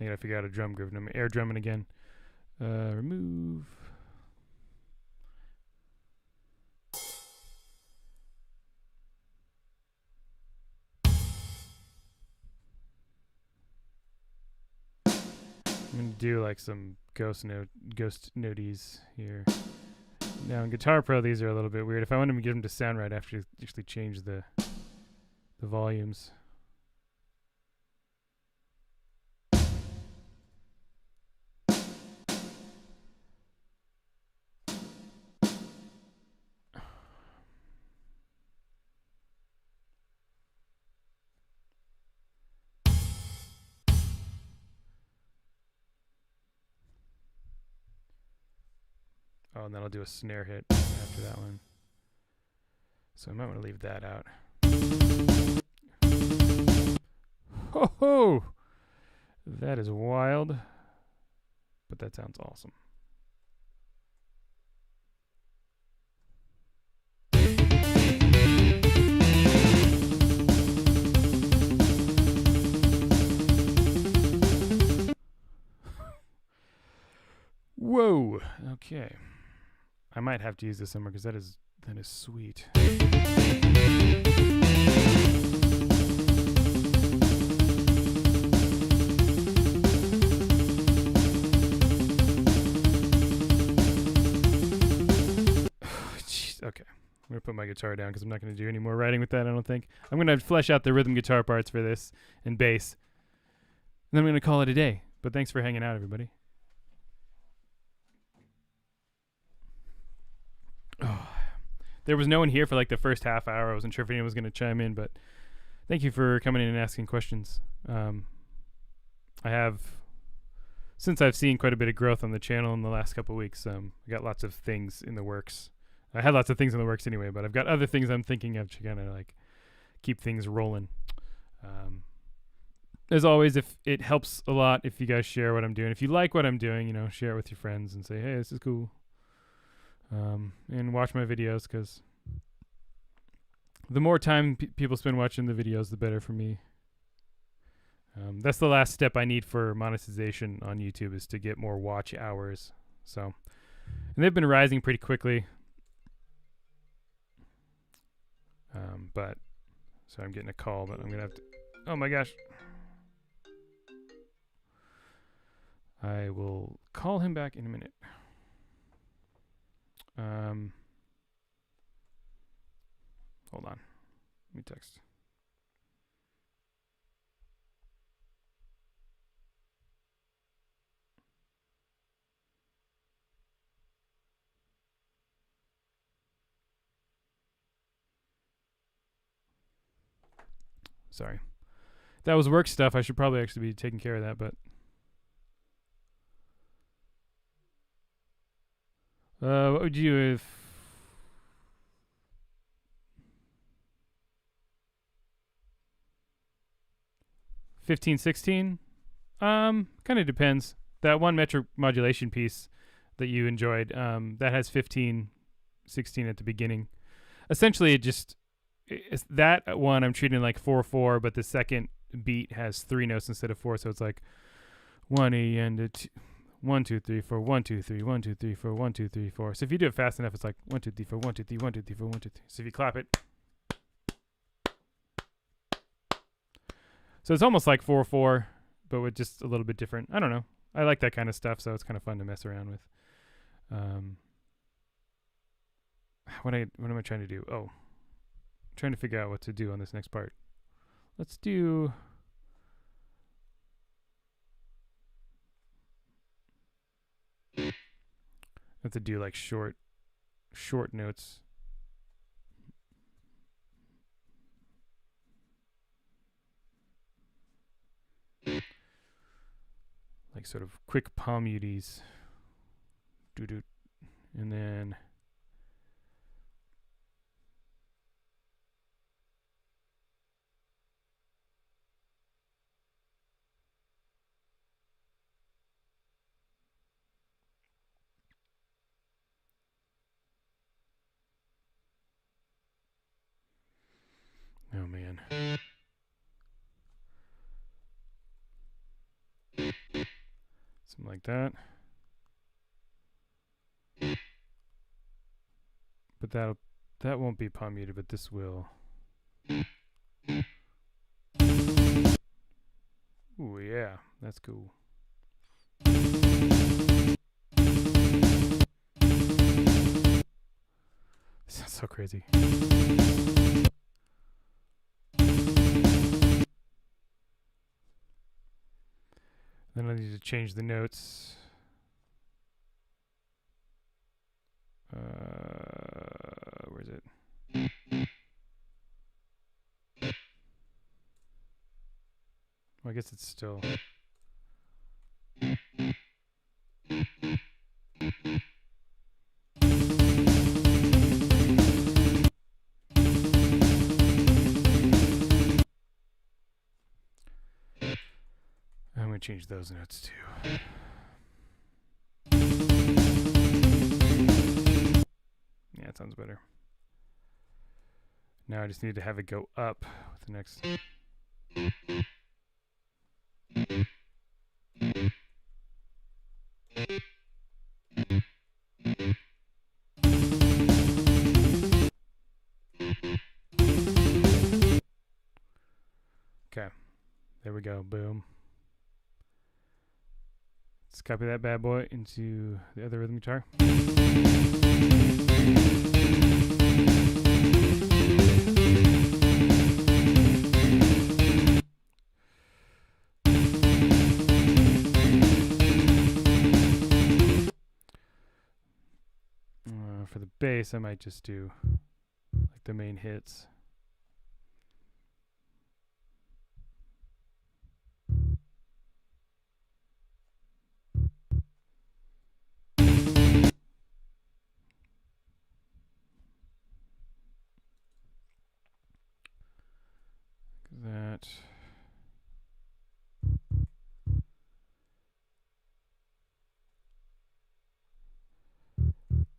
gotta figure out a drum groove. I'm air drumming again. Remove. I'm gonna do like some ghost noties here. Now in Guitar Pro, these are a little bit weird. If I want to get them to sound right, I have to actually change the volumes. Oh, and then I'll do a snare hit after that one. So I might want to leave that out. Ho ho! That is wild. But that sounds awesome. Whoa! Okay. I might have to use this somewhere because that is sweet. Jeez, okay. I'm going to put my guitar down because I'm not going to do any more writing with that, I don't think. I'm going to flesh out the rhythm guitar parts for this and bass. And then I'm going to call it a day. But thanks for hanging out, everybody. Oh, there was no one here for like the first half hour. I wasn't sure if anyone was going to chime in, but thank you for coming in and asking questions. I have, since I've seen quite a bit of growth on the channel in the last couple of weeks, I got lots of things in the works. I had lots of things in the works anyway, but I've got other things I'm thinking of to kind of like keep things rolling. As always, if it helps a lot if you guys share what I'm doing. If you like what I'm doing, you know, share it with your friends and say, hey, this is cool. And watch my videos, because the more time people spend watching the videos, the better for me. That's the last step I need for monetization on YouTube, is to get more watch hours. So, and they've been rising pretty quickly. But, so I'm getting a call, but I'm going to have to, oh my gosh. I will call him back in a minute. Hold on. Let me text. Sorry. That was work stuff. I should probably actually be taking care of that, but what would you do if 15, 16? Kind of depends. That one metric modulation piece that you enjoyed, that has 15, 16 at the beginning. Essentially, it's that one I'm treating like 4/4, but the second beat has 3 notes instead of 4, so it's like 1 E and a 1 2 3 4 1 2 3 1 2 3 4 1 2 3 4. So if you do it fast enough, it's like 1 2 3 4 1 2 3 1 2 3 4 1 2 3. So if you clap it, so it's almost like 4/4, but with just a little bit different. I don't know. I like that kind of stuff, so it's kind of fun to mess around with. What am I trying to do? Oh, I'm trying to figure out what to do on this next part. Let's do. I have to do like short notes. Like sort of quick palm muties. Doo-doo. And then oh man. Something like that. But that won't be palm muted, but this will. Ooh, yeah, that's cool. so crazy. Then I need to change the notes. Where is it? Well, I guess it's still. I'm going to change those notes too. Yeah, it sounds better. Now I just need to have it go up with the next. Okay, there we go. Boom. Let's copy that bad boy into the other rhythm guitar. For the bass, I might just do like the main hits. That.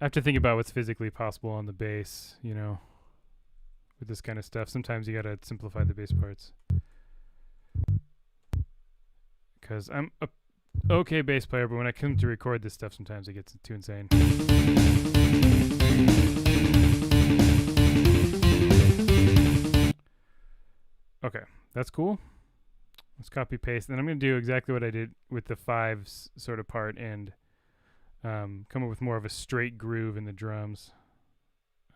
I have to think about what's physically possible on the bass, you know, with this kind of stuff. Sometimes you gotta simplify the bass parts. Because I'm a okay bass player, but when I come to record this stuff, sometimes it gets too insane. Okay, that's cool. Let's copy paste. Then I'm going to do exactly what I did with the fives sort of part and come up with more of a straight groove in the drums.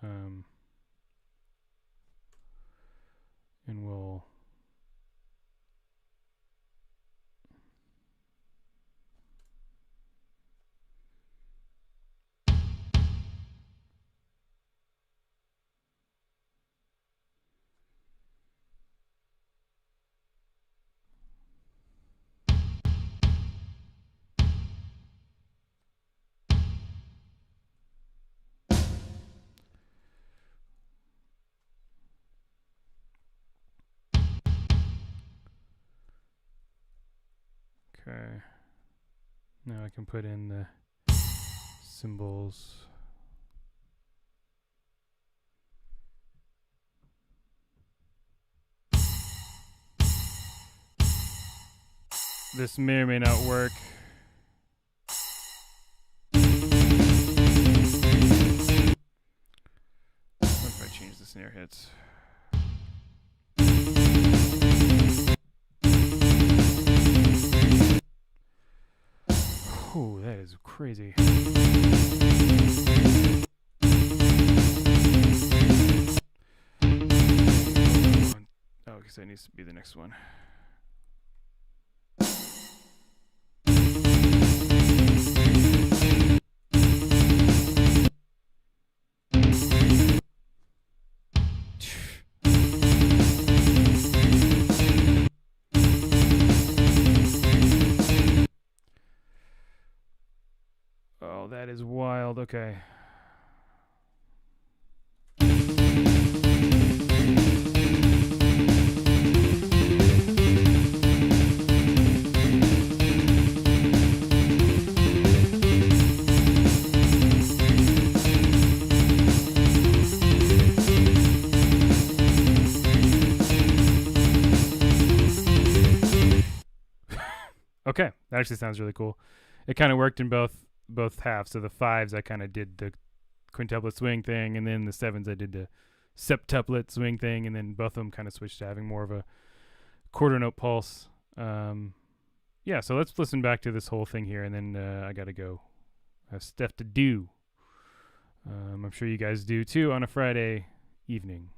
And we'll... Okay. Now I can put in the cymbals. This may or may not work. What if I change the snare hits? Oh, that is crazy. Oh, because that needs to be the next one. Oh, that is wild. Okay. Okay, that actually sounds really cool. It kind of worked in both halves. So the fives, I kind of did the quintuplet swing thing, and then the sevens, I did the septuplet swing thing, and then both of them kind of switched to having more of a quarter note pulse. Yeah, so let's listen back to this whole thing here, and then I got to go. I have stuff to do. I'm sure you guys do too on a Friday evening.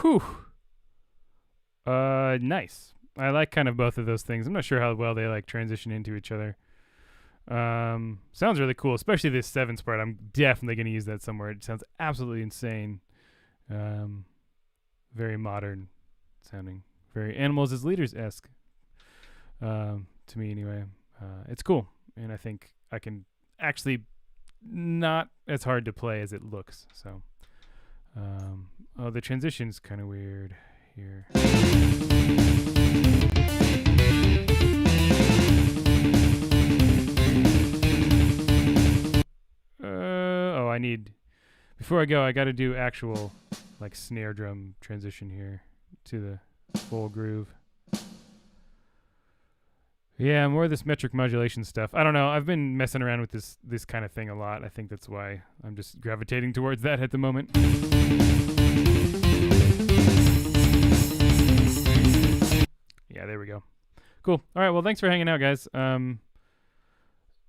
Whew. Nice. I like kind of both of those things. I'm not sure how well they like transition into each other. Sounds really cool, especially this 7th part. I'm definitely going to use that somewhere. It sounds absolutely insane. Very modern sounding. Very Animals as Leaders-esque. To me anyway. It's cool. And I think I can actually not as hard to play as it looks. So, oh, the transition's kind of weird here. Oh, I need, before I go, I got to do actual like snare drum transition here to the full groove. Yeah, more of this metric modulation stuff. I don't know. I've been messing around with this kind of thing a lot. I think that's why I'm just gravitating towards that at the moment. Yeah, there we go. Cool. All right. Well, thanks for hanging out, guys.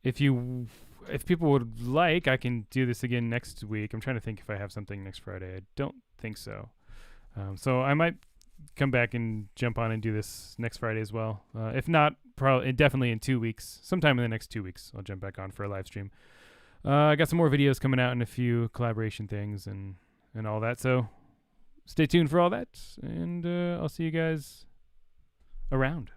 If people would like, I can do this again next week. I'm trying to think if I have something next Friday. I don't think so. So I might come back and jump on and do this next Friday as well. If not, probably definitely in 2 weeks. Sometime in the next 2 weeks, I'll jump back on for a live stream. I got some more videos coming out and a few collaboration things and all that. So stay tuned for all that, and I'll see you guys around.